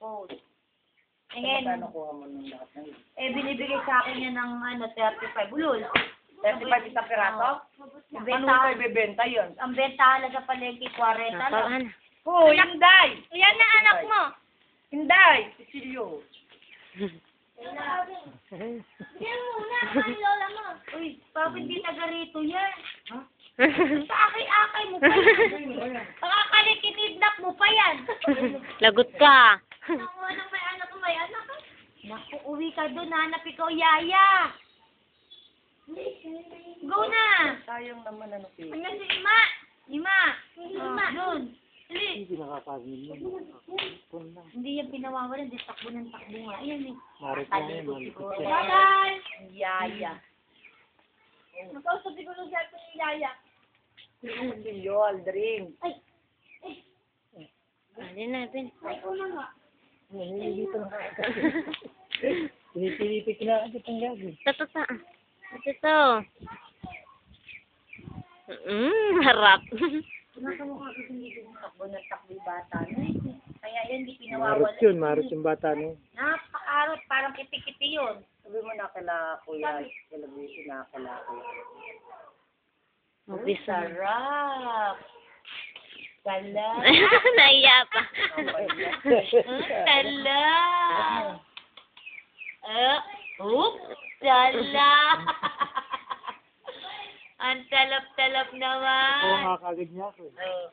post. Eh, Magkano ngayon, kuha mo ng lahat ng yun? binibigay sa akin yan ng 35 ulol. 35 isang piraso? Ang Ano benta, kayo bebenta yun? ang benta sa palengke, 40 lang. Napaan. Oh, Inday! Yan na anak mo. Inday! Cecilio! Bigyan mo muna, kay lola mo. Uy, bakit hindi taga rito yan? Ha? Sa akay-akay mo pa yan. Pakakalikitidnak mo pa yan. Lagot ka. Ano may anak mo, may anak ka? Naku, uwi ka doon, hanap ikaw, yaya. Go na. Sayang naman ano kayo. Hanggang si Ima. Ima. Doon. Dali. Hindi nakakagin yun. Hindi yan pinawawalan, hindi takbo ng takbo nga. Ayan eh. Marit na yun, malit ko siya. Bye-bye. Yaya. Magkausap siguro siya ito ni Yaya. Cecilio, Aldrin. Ay. Alin natin. Ay, una nga. Dito na pinipilitik na agad ang gagawin. Ito. Ito. Harap. Nakamukha kasi hindi ko takbo ng takbo yung bata. Kaya yan, hindi pinawawalan. Marot yung bata no. Napaka-arot, parang kiti-kiti yun. Sabi mo na kala kuya, television na kala kuya. Mabisa. Sarap. Sala. Naiya pa. Sala. Sala. Ang talap-talap naman. Oo, nakakagad niya ako. Oh.